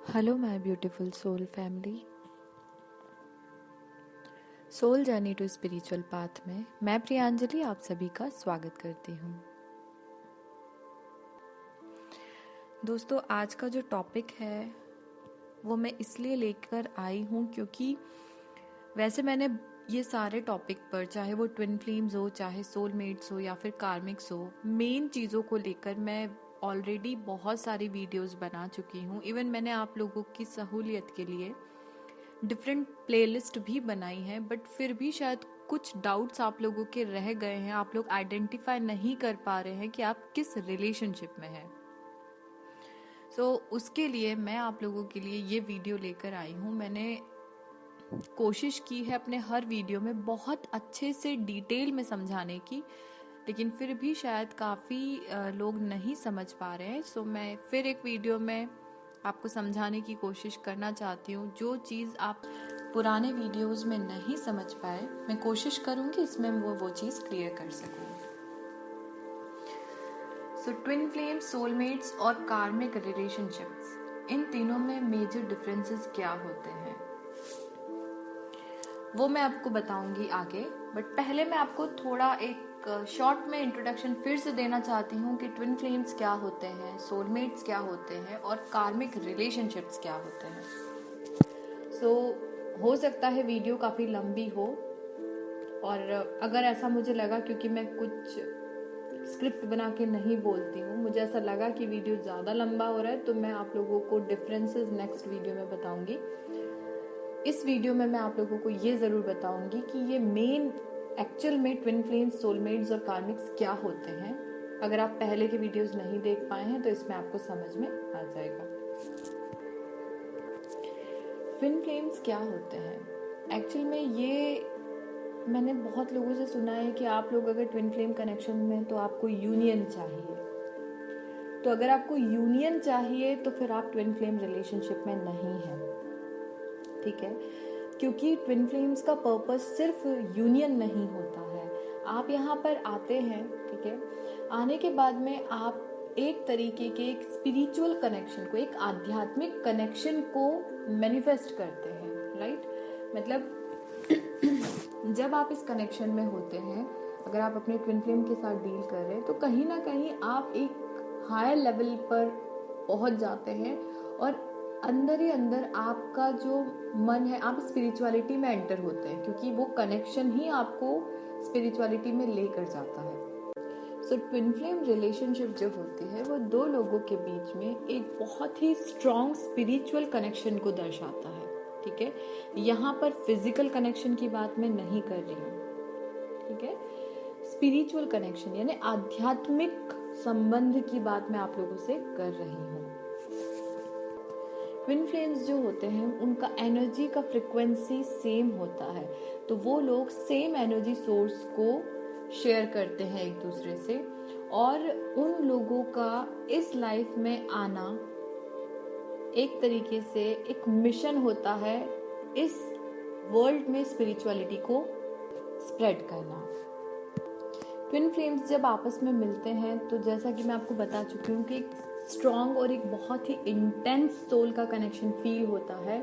Hello my beautiful soul family. Soul journey to spiritual path में मैं प्रियांजलि आप सभी का स्वागत करती हूँ। दोस्तों, आज का जो टॉपिक है वो मैं इसलिए लेकर आई हूँ क्योंकि वैसे मैंने ये सारे टॉपिक पर, चाहे वो ट्विन फ्लेम्स हो, चाहे सोलमेट्स हो या फिर कार्मिक्स हो, मेन चीज़ों को लेकर मैं ऑलरेडी बहुत सारी वीडियोस बना चुकी हूँ। इवन मैंने आप लोगों की सहूलियत के लिए डिफरेंट प्लेलिस्ट भी बनाई है, बट फिर भी शायद कुछ डाउट्स आप लोगों के रह गए हैं। आप लोग आइडेंटिफाई नहीं कर पा रहे हैं कि आप किस रिलेशनशिप में हैं। सो उसके लिए मैं आप लोगों के लिए ये वीडियो लेकर आई हूँ। मैंने कोशिश की है अपने हर वीडियो में बहुत अच्छे से डिटेल में समझाने की, लेकिन फिर भी शायद काफ़ी लोग नहीं समझ पा रहे हैं। सो मैं फिर एक वीडियो में आपको समझाने की कोशिश करना चाहती हूँ। जो चीज़ आप पुराने वीडियोस में नहीं समझ पाए, मैं कोशिश करूँगी इसमें वो चीज़ क्लियर कर सकूँ। सो ट्विन फ्लेम्स, सोलमेट्स और कार्मिक रिलेशनशिप्स, इन तीनों में मेजर डिफरेंसेस क्या होते हैं वो मैं आपको बताऊंगी आगे। बट पहले मैं आपको थोड़ा एक शॉर्ट में इंट्रोडक्शन फिर से देना चाहती हूँ कि ट्विन फ्लेम्स क्या होते हैं, सोलमेट्स क्या होते हैं और कार्मिक रिलेशनशिप्स क्या होते हैं। सो हो सकता है वीडियो काफ़ी लंबी हो, और अगर ऐसा मुझे लगा, क्योंकि मैं कुछ स्क्रिप्ट बना के नहीं बोलती हूँ, मुझे ऐसा लगा कि वीडियो ज़्यादा लंबा हो रहा है, तो मैं आप लोगों को डिफरेंसेस नेक्स्ट वीडियो में बताऊंगी। इस वीडियो में मैं आप लोगों को ये ज़रूर बताऊंगी कि ये मेन एक्चुअल में ट्विन फ्लेम्स, सोलमेट्स और कार्मिक्स क्या होते हैं। अगर आप पहले के वीडियोस नहीं देख पाए हैं तो इसमें आपको समझ में आ जाएगा। ट्विन फ्लेम्स क्या होते हैं एक्चुअल में, ये मैंने बहुत लोगों से सुना है कि आप लोग अगर ट्विन फ्लेम कनेक्शन में तो आपको यूनियन चाहिए। तो अगर आपको यूनियन चाहिए तो फिर आप ट्विन फ्लेम रिलेशनशिप में नहीं हैं, ठीक है। क्योंकि ट्विन फ्लेम्स का पर्पस सिर्फ यूनियन नहीं होता है। आप यहाँ पर आते हैं, ठीक है, आने के बाद में आप एक तरीके के एक स्पिरिचुअल कनेक्शन को, एक आध्यात्मिक कनेक्शन को मैनिफेस्ट करते हैं, राइट। मतलब जब आप इस कनेक्शन में होते हैं, अगर आप अपने ट्विन फ्लेम के साथ डील कर रहे हैं, तो कहीं ना कहीं आप एक हायर लेवल पर पहुंच जाते हैं और अंदर ही अंदर आपका जो मन है, आप स्पिरिचुअलिटी में एंटर होते हैं, क्योंकि वो कनेक्शन ही आपको स्पिरिचुअलिटी में लेकर जाता है। सो ट्विन फ्लेम रिलेशनशिप जो होती है वो दो लोगों के बीच में एक बहुत ही स्ट्रॉन्ग स्पिरिचुअल कनेक्शन को दर्शाता है, ठीक है। यहाँ पर फिजिकल कनेक्शन की बात मैं नहीं कर रही हूँ, ठीक है। स्पिरिचुअल कनेक्शन यानी आध्यात्मिक संबंध की बात मैं आप लोगों से कर रही हूँ। ट्विन फ्लेम्स जो होते हैं उनका एनर्जी का फ्रिक्वेंसी सेम होता है, तो वो लोग सेम एनर्जी सोर्स को शेयर करते हैं एक दूसरे से, और उन लोगों का इस लाइफ में आना एक तरीके से एक मिशन होता है, इस वर्ल्ड में स्पिरिचुअलिटी को स्प्रेड करना। ट्विन फ्लेम्स जब आपस में मिलते हैं तो जैसा कि मैं आपको बता चुकी हूँ कि एक स्ट्रॉन्ग और एक बहुत ही इंटेंस सोल का कनेक्शन फील होता है,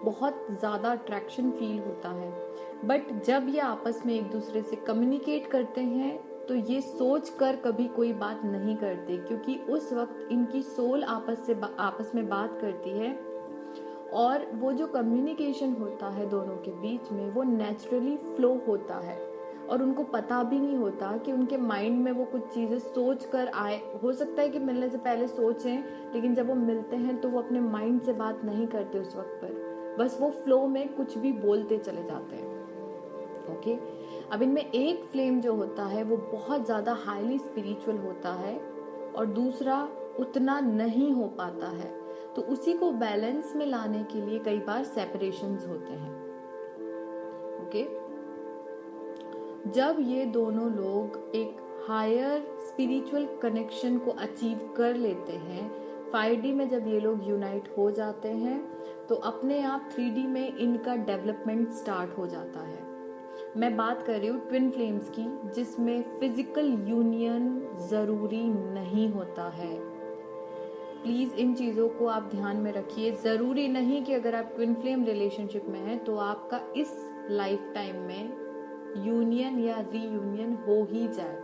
बहुत ज़्यादा अट्रैक्शन फील होता है। बट जब ये आपस में एक दूसरे से कम्युनिकेट करते हैं तो ये सोच कर कभी कोई बात नहीं करते, क्योंकि उस वक्त इनकी सोल आपस में बात करती है, और वो जो कम्युनिकेशन होता है दोनों के बीच में वो नेचुरली फ्लो होता है, और उनको पता भी नहीं होता कि उनके माइंड में वो कुछ चीज़ें सोच कर आए। हो सकता है कि मिलने से पहले सोचें, लेकिन जब वो मिलते हैं तो वो अपने माइंड से बात नहीं करते उस वक्त पर, बस वो फ्लो में कुछ भी बोलते चले जाते हैं, ओके। अब इनमें एक फ्लेम जो होता है वो बहुत ज़्यादा हाईली स्पिरिचुअल होता है और दूसरा उतना नहीं हो पाता है, तो उसी को बैलेंस में लाने के लिए कई बार सेपरेशंस होते हैं, ओके। जब ये दोनों लोग एक हायर स्पिरिचुअल कनेक्शन को अचीव कर लेते हैं, 5D में जब ये लोग यूनाइट हो जाते हैं तो अपने आप 3D में इनका डेवलपमेंट स्टार्ट हो जाता है। मैं बात कर रही हूँ ट्विन फ्लेम्स की, जिसमें फिजिकल यूनियन जरूरी नहीं होता है। प्लीज़ इन चीज़ों को आप ध्यान में रखिए। ज़रूरी नहीं कि अगर आप ट्विन फ्लेम रिलेशनशिप में हैं तो आपका इस लाइफ टाइम में यूनियन या रीयूनियन हो ही जाए।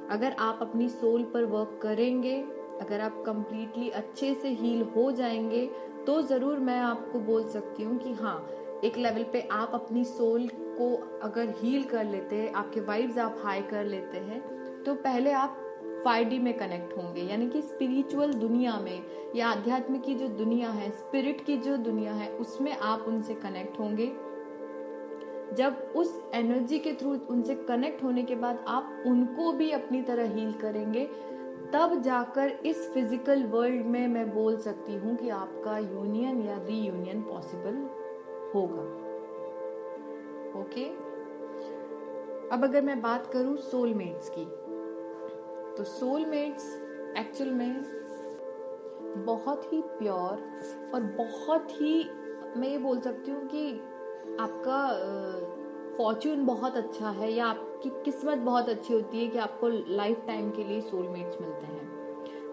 अगर आप अपनी सोल पर वर्क करेंगे, अगर आप कंप्लीटली अच्छे से हील हो जाएंगे, तो ज़रूर मैं आपको बोल सकती हूँ कि हाँ, एक लेवल पे आप अपनी सोल को अगर हील कर लेते हैं, आपके वाइब्स आप हाई कर लेते हैं, तो पहले आप 5D में कनेक्ट होंगे, यानी कि स्पिरिचुअल दुनिया में या आध्यात्म की जो दुनिया है, स्पिरिट की जो दुनिया है, उसमें आप उनसे कनेक्ट होंगे। जब उस एनर्जी के थ्रू उनसे कनेक्ट होने के बाद आप उनको भी अपनी तरह हील करेंगे, तब जाकर इस फिजिकल वर्ल्ड में मैं बोल सकती हूँ कि आपका यूनियन या रीयूनियन पॉसिबल होगा। ओके, अब अगर मैं बात करूँ सोलमेट्स की, तो सोलमेट्स एक्चुअल में बहुत ही प्योर और बहुत ही, मैं ये बोल सकती हूँ कि आपका फॉर्च्यून बहुत अच्छा है या आपकी किस्मत बहुत अच्छी होती है कि आपको लाइफ टाइम के लिए सोलमेट्स मिलते हैं।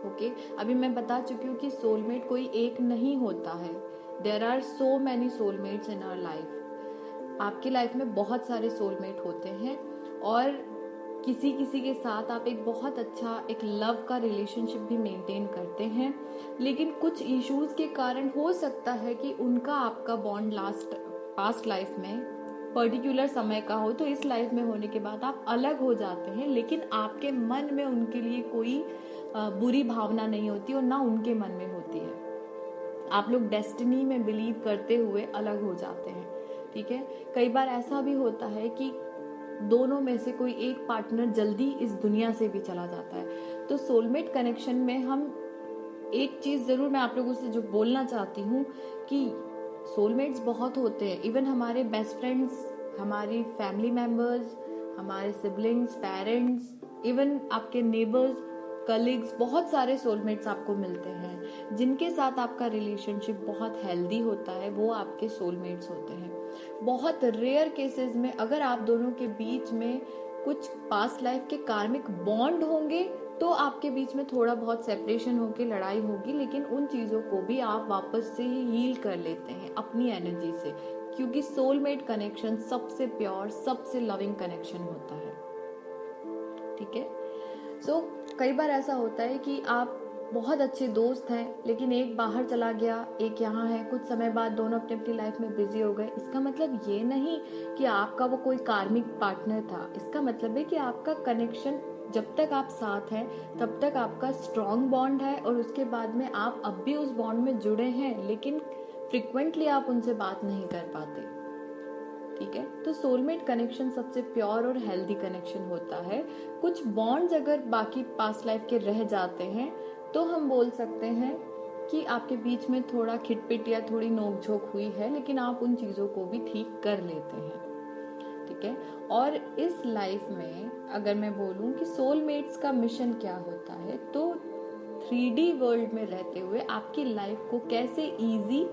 ओके, अभी मैं बता चुकी हूँ कि सोलमेट कोई एक नहीं होता है। There are so many soulmates in our life. आपकी लाइफ में बहुत सारे सोलमेट होते हैं और किसी किसी के साथ आप एक बहुत अच्छा एक लव का रिलेशनशिप भी मेंटेन करते हैं, लेकिन कुछ इश्यूज के कारण हो सकता है कि उनका आपका बॉन्ड पास्ट लाइफ में पर्टिकुलर समय का हो, तो इस लाइफ में होने के बाद आप अलग हो जाते हैं, लेकिन आपके मन में उनके लिए कोई बुरी भावना नहीं होती और ना उनके मन में होती है। आप लोग डेस्टिनी में बिलीव करते हुए अलग हो जाते हैं। ठीक है, कई बार ऐसा भी होता है कि दोनों में से कोई एक पार्टनर जल्दी इस दुनिया से भी चला जाता है। तो सोलमेट कनेक्शन में हम एक चीज जरूर मैं आप लोगों से जो बोलना चाहती हूँ कि सोलमेट्स बहुत होते हैं। इवन हमारे बेस्ट फ्रेंड्स, हमारी फैमिली मेंबर्स, हमारे सिबलिंग्स, पेरेंट्स, इवन आपके नेबर्स, कलीग्स, बहुत सारे सोलमेट्स आपको मिलते हैं जिनके साथ आपका रिलेशनशिप बहुत हेल्दी होता है, वो आपके सोलमेट्स होते हैं। बहुत रेयर केसेस में अगर आप दोनों के बीच में कुछ पास्ट लाइफ के कार्मिक बॉन्ड होंगे तो आपके बीच में थोड़ा बहुत सेपरेशन होगी, लड़ाई होगी, लेकिन उन चीजों को भी आप वापस से ही हील कर लेते हैं अपनी एनर्जी से, क्योंकि सोलमेट कनेक्शन सबसे प्योर, सबसे लविंग कनेक्शन होता है। ठीक है, सो कई बार ऐसा होता है कि आप बहुत अच्छे दोस्त हैं, लेकिन एक बाहर चला गया, एक यहाँ है, कुछ समय बाद दोनों अपनी अपनी लाइफ में बिजी हो गए। इसका मतलब ये नहीं कि आपका वो कोई कार्मिक पार्टनर था। इसका मतलब है कि आपका कनेक्शन जब तक आप साथ हैं तब तक आपका स्ट्रॉन्ग बॉन्ड है और उसके बाद में आप अब भी उस बॉन्ड में जुड़े हैं, लेकिन फ्रिक्वेंटली आप उनसे बात नहीं कर पाते। ठीक है, तो सोलमेट कनेक्शन सबसे प्योर और हेल्दी कनेक्शन होता है। कुछ बॉन्ड्स अगर बाकी पास्ट लाइफ के रह जाते हैं तो हम बोल सकते हैं कि आपके बीच में थोड़ा खिटपिट या थोड़ी नोकझोंक हुई है, लेकिन आप उन चीजों को भी ठीक कर लेते हैं। ठीक है, और इस लाइफ में अगर मैं बोलूं कि सोलमेट्स का मिशन क्या होता है, तो 3D वर्ल्ड में रहते हुए आपकी लाइफ को कैसे इजी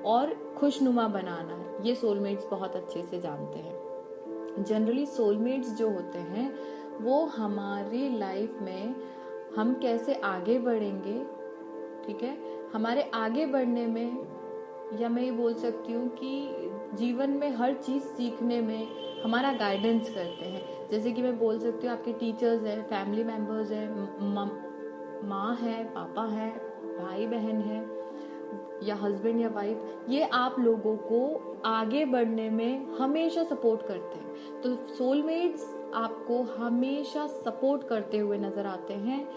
और खुशनुमा बनाना है, ये सोलमेट्स बहुत अच्छे से जानते हैं। जनरली सोलमेट्स जो होते हैं वो हमारी लाइफ में हम कैसे आगे बढ़ेंगे, ठीक है, हमारे आगे बढ़ने में, या मैं ये बोल सकती हूँ कि जीवन में हर चीज़ सीखने में हमारा गाइडेंस करते हैं। जैसे कि मैं बोल सकती हूँ आपके टीचर्स हैं, फैमिली मेंबर्स हैं, माँ है, पापा है, भाई बहन है, या हस्बैंड या वाइफ, ये आप लोगों को आगे बढ़ने में हमेशा सपोर्ट करते हैं। तो सोलमेट्स आपको हमेशा सपोर्ट करते हुए नजर आते हैं।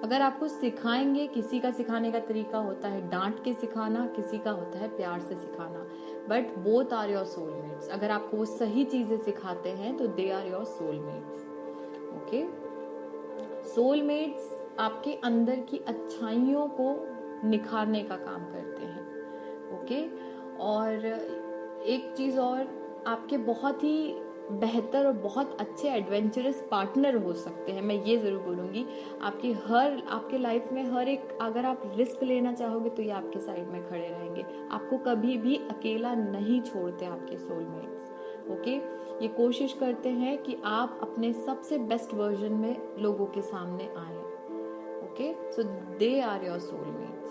अगर आपको सिखाएंगे, किसी का सिखाने का तरीका होता है डांट के सिखाना, किसी का होता है प्यार से सिखाना, but both are your soulmates. अगर आपको वो सही चीजें सिखाते हैं तो they are your soulmates. Okay, soulmates आपके अंदर की अच्छाइयों को निखारने का काम करते हैं। ओके, और एक चीज और, आपके बहुत ही बेहतर और बहुत अच्छे एडवेंचरस पार्टनर हो सकते हैं। मैं ये जरूर बोलूंगी, आपके लाइफ में हर एक, अगर आप रिस्क लेना चाहोगे तो ये आपके साइड में खड़े रहेंगे, आपको कभी भी अकेला नहीं छोड़ते आपके सोलमेट्स। ओके, ये कोशिश करते हैं कि आप अपने सबसे बेस्ट वर्जन में लोगों के सामने आए। Okay, so they are your soulmates.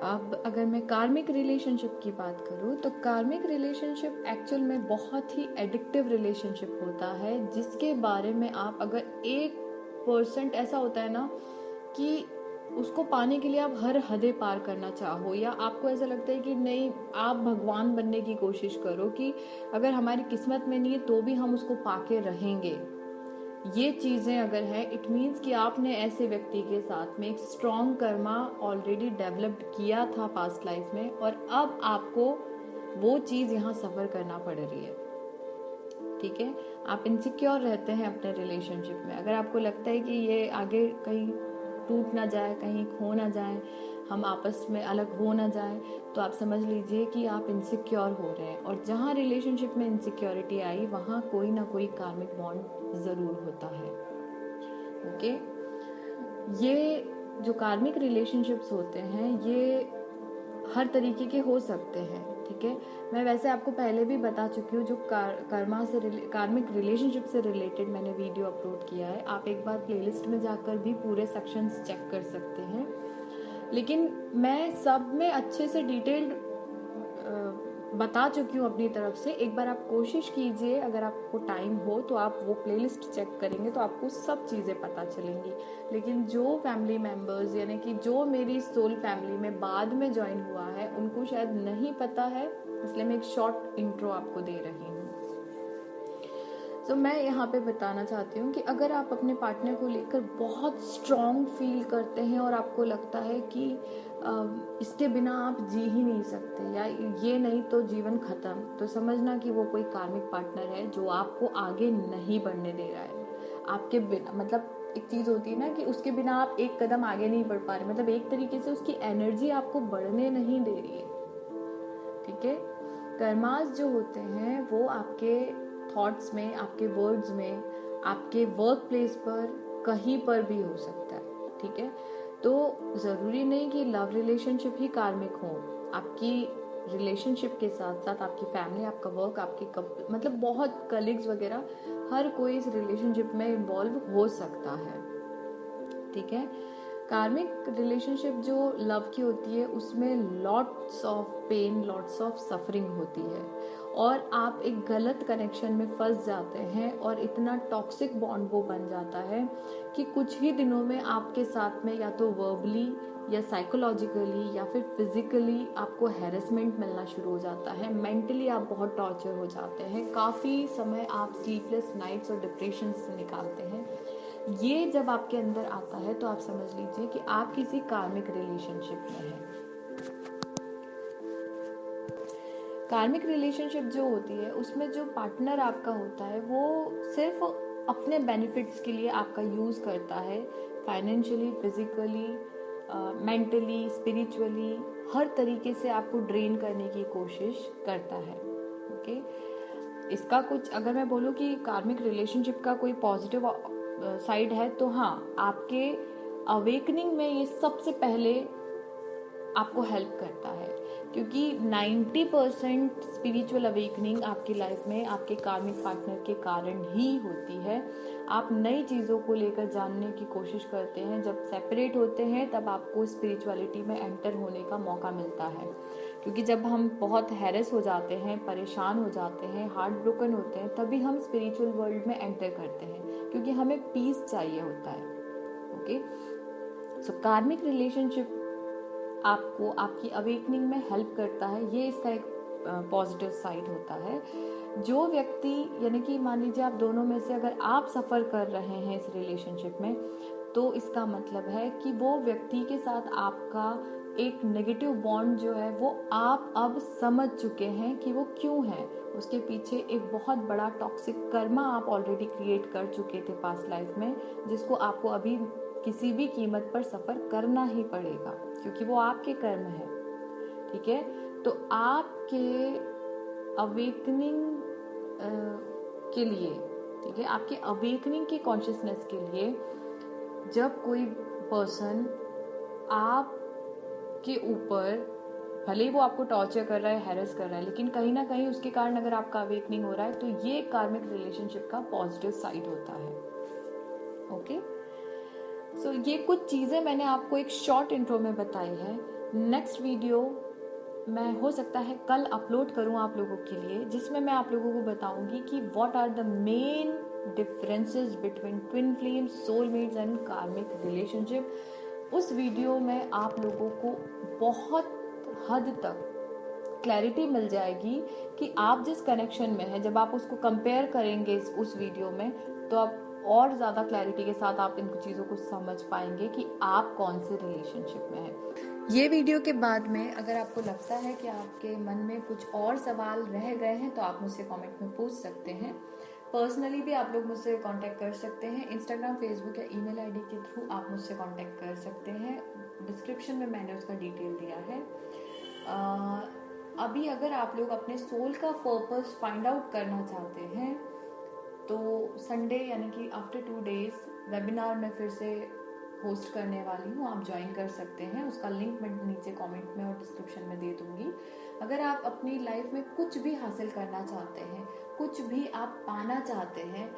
अब अगर मैं कार्मिक रिलेशनशिप की बात करूँ तो कार्मिक रिलेशनशिप एक्चुअल में बहुत ही एडिक्टिव रिलेशनशिप होता है, जिसके बारे में आप अगर 1% ऐसा होता है ना कि उसको पाने के लिए आप हर हदें पार करना चाहो, या आपको ऐसा लगता है कि नहीं आप भगवान बनने की कोशिश करो कि अगर हमारी किस्मत में नहीं है तो भी हम उसको पाके रहेंगे, ये चीज़ें अगर है, इट मीन्स कि आपने ऐसे व्यक्ति के साथ में एक स्ट्रॉन्ग कर्मा ऑलरेडी डेवलप्ड किया था पास्ट लाइफ में, और अब आपको वो चीज़ यहाँ सफ़र करना पड़ रही है। ठीक है, आप इनसिक्योर रहते हैं अपने रिलेशनशिप में। अगर आपको लगता है कि ये आगे कहीं टूट ना जाए, कहीं खो ना जाए, हम आपस में अलग हो ना जाए, तो आप समझ लीजिए कि आप इनसिक्योर हो रहे हैं। और जहाँ रिलेशनशिप में इनसिक्योरिटी आई वहाँ कोई ना कोई कार्मिक बॉन्ड ज़रूर होता है। ओके, ये जो कार्मिक रिलेशनशिप्स होते हैं ये हर तरीके के हो सकते हैं। ठीक है, मैं वैसे आपको पहले भी बता चुकी हूँ, जो कार्मिक रिलेशनशिप से रिलेटेड मैंने वीडियो अपलोड किया है, आप एक बार प्लेलिस्ट में जाकर भी पूरे सेक्शंस चेक कर सकते हैं। लेकिन मैं सब में अच्छे से डिटेल्ड बता चुकी हूँ अपनी तरफ से। एक बार आप कोशिश कीजिए, अगर आपको टाइम हो तो आप वो प्लेलिस्ट चेक करेंगे तो आपको सब चीज़ें पता चलेंगी। लेकिन जो फैमिली मेम्बर्स यानी कि जो मेरी सोल फैमिली में बाद में ज्वाइन हुआ है उनको शायद नहीं पता है, इसलिए मैं एक शॉर्ट इंट्रो आपको दे रही हूँ। तो मैं यहाँ पे बताना चाहती हूँ कि अगर आप अपने पार्टनर को लेकर बहुत स्ट्रॉन्ग फील करते हैं और आपको लगता है कि इसके बिना आप जी ही नहीं सकते, या ये नहीं तो जीवन खत्म, तो समझना कि वो कोई कार्मिक पार्टनर है जो आपको आगे नहीं बढ़ने दे रहा है। आपके बिना, मतलब एक चीज़ होती है ना कि उसके बिना आप एक कदम आगे नहीं बढ़ पा रहे, मतलब एक तरीके से उसकी एनर्जी आपको बढ़ने नहीं दे रही है। ठीक है, कर्मास जो होते हैं वो आपके थॉट्स में, आपके वर्ड्स में, आपके वर्क प्लेस पर, कहीं पर भी हो सकता है। ठीक है, तो ज़रूरी नहीं कि लव रिलेशनशिप ही कार्मिक हो। आपकी रिलेशनशिप के साथ साथ आपकी फैमिली, आपका वर्क, आपके मतलब बहुत कलीग्स वगैरह, हर कोई इस रिलेशनशिप में इन्वॉल्व हो सकता है। ठीक है, कार्मिक रिलेशनशिप जो लव की होती है उसमें lots of pain, lots of suffering होती है, और आप एक गलत कनेक्शन में फंस जाते हैं और इतना टॉक्सिक बॉन्ड वो बन जाता है कि कुछ ही दिनों में आपके साथ में या तो वर्बली या साइकोलॉजिकली या फिर फिजिकली आपको हैरेसमेंट मिलना शुरू हो जाता है। मेंटली आप बहुत टॉर्चर हो जाते हैं, काफ़ी समय आप स्लीपलेस नाइट्स और डिप्रेशन से निकालते हैं। ये जब आपके अंदर आता है तो आप समझ लीजिए कि आप किसी कार्मिक रिलेशनशिप में हैं। कार्मिक रिलेशनशिप जो होती है उसमें जो पार्टनर आपका होता है वो सिर्फ अपने बेनिफिट्स के लिए आपका यूज़ करता है, फाइनेंशियली, फिजिकली, मेंटली, स्पिरिचुअली, हर तरीके से आपको ड्रेन करने की कोशिश करता है। ओके, इसका कुछ अगर मैं बोलूँ कि कार्मिक रिलेशनशिप का कोई पॉजिटिव साइड है तो हाँ, आपके अवेकनिंग में ये सबसे पहले आपको हेल्प करता है, क्योंकि 90% स्पिरिचुअल अवेकनिंग आपकी लाइफ में आपके कार्मिक पार्टनर के कारण ही होती है। आप नई चीज़ों को लेकर जानने की कोशिश करते हैं, जब सेपरेट होते हैं तब आपको स्पिरिचुअलिटी में एंटर होने का मौका मिलता है, क्योंकि जब हम बहुत हैरेस हो जाते हैं, परेशान हो जाते हैं, हार्ट ब्रोकन होते हैं, तभी हम स्पिरिचुअल वर्ल्ड में एंटर करते हैं, क्योंकि हमें पीस चाहिए होता है। ओके, सो कार्मिक रिलेशनशिप आपको आपकी अवेकनिंग में हेल्प करता है, ये इसका एक पॉजिटिव साइड होता है। जो व्यक्ति, यानी कि मान लीजिए आप दोनों में से अगर आप सफ़र कर रहे हैं इस रिलेशनशिप में, तो इसका मतलब है कि वो व्यक्ति के साथ आपका एक नेगेटिव बॉन्ड जो है वो आप अब समझ चुके हैं कि वो क्यों है। उसके पीछे एक बहुत बड़ा टॉक्सिक कर्मा आप ऑलरेडी क्रिएट कर चुके थे पास्ट लाइफ में, जिसको आपको अभी किसी भी कीमत पर सफ़र करना ही पड़ेगा, क्योंकि वो आपके कर्म है। ठीक है, तो आपके अवेकनिंग के लिए, ठीक है, आपके अवेकनिंग के कॉन्शियसनेस के लिए, जब कोई पर्सन आपके ऊपर, भले ही वो आपको टॉर्चर कर रहा है, हैरेस कर रहा है, लेकिन कहीं ना कहीं उसके कारण अगर आपका अवेकनिंग हो रहा है, तो ये कार्मिक रिलेशनशिप का पॉजिटिव साइड होता है। ओके, सो ये कुछ चीज़ें मैंने आपको एक शॉर्ट इंट्रो में बताई है। नेक्स्ट वीडियो मैं हो सकता है कल अपलोड करूं आप लोगों के लिए, जिसमें मैं आप लोगों को बताऊंगी कि what are the main differences between twin flames, soulmates and karmic relationship. उस वीडियो में आप लोगों को बहुत हद तक क्लैरिटी मिल जाएगी कि आप जिस कनेक्शन में हैं, जब आप उसको कंपेयर करेंगे उस वीडियो में, तो आप और ज़्यादा क्लैरिटी के साथ आप इन चीज़ों को समझ पाएंगे कि आप कौन से रिलेशनशिप में हैं। ये वीडियो के बाद में अगर आपको लगता है कि आपके मन में कुछ और सवाल रह गए हैं तो आप मुझसे कमेंट में पूछ सकते हैं। पर्सनली भी आप लोग मुझसे कांटेक्ट कर सकते हैं। इंस्टाग्राम, फेसबुक या ईमेल आईडी के थ्रू आप मुझसे कांटेक्ट कर सकते हैं। डिस्क्रिप्शन में मैंने उसका डिटेल दिया है। अभी अगर आप लोग अपने सोल का पर्पस फाइंड आउट करना चाहते हैं तो संडे यानी कि आफ्टर 2 days वेबिनार में फिर से होस्ट करने वाली हूँ, आप ज्वाइन कर सकते हैं। उसका लिंक मैं नीचे कमेंट में और डिस्क्रिप्शन में दे दूंगी। अगर आप अपनी लाइफ में कुछ भी हासिल करना चाहते हैं, कुछ भी आप पाना चाहते हैं,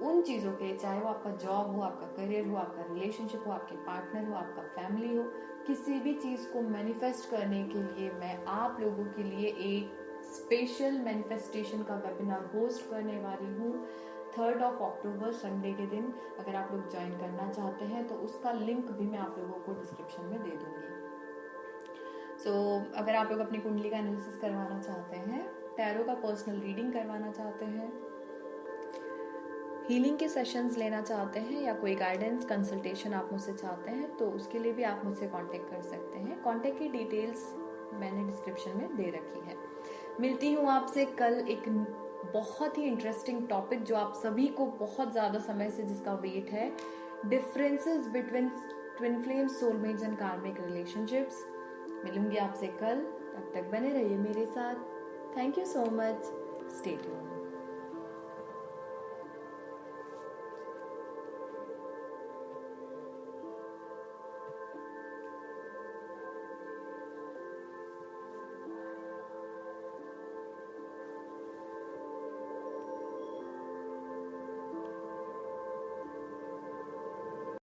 उन चीज़ों के, चाहे वो आपका जॉब हो, आपका करियर हो, आपका रिलेशनशिप हो, आपके पार्टनर हो, आपका फैमिली हो, किसी भी चीज़ को मैनिफेस्ट करने के लिए मैं आप लोगों के लिए एक स्पेशल मैनिफेस्टेशन का वेबिनार होस्ट करने वाली हूँ 3rd of October संडे के दिन। अगर आप लोग ज्वाइन करना चाहते हैं तो उसका लिंक भी मैं आप लोगों को डिस्क्रिप्शन में दे दूंगी। अगर आप लोग अपनी कुंडली का एनालिसिस करवाना चाहते हैं, टैरो का पर्सनल रीडिंग करवाना चाहते हैं, हीलिंग के सेशंस लेना चाहते हैं या कोई गाइडेंस कंसल्टेशन आप मुझसे चाहते हैं तो उसके लिए भी आप मुझसे कांटेक्ट कर सकते हैं। कांटेक्ट की डिटेल्स मैंने डिस्क्रिप्शन में दे रखी है। मिलती हूँ आपसे कल एक बहुत ही इंटरेस्टिंग टॉपिक जो आप सभी को बहुत ज़्यादा समय से जिसका वेट है, differences between twin flames, soulmates and कार्मिक रिलेशनशिप्स। मिलूंगी आपसे कल, तब तक बने रहिए मेरे साथ। Thank you so much, stay tuned.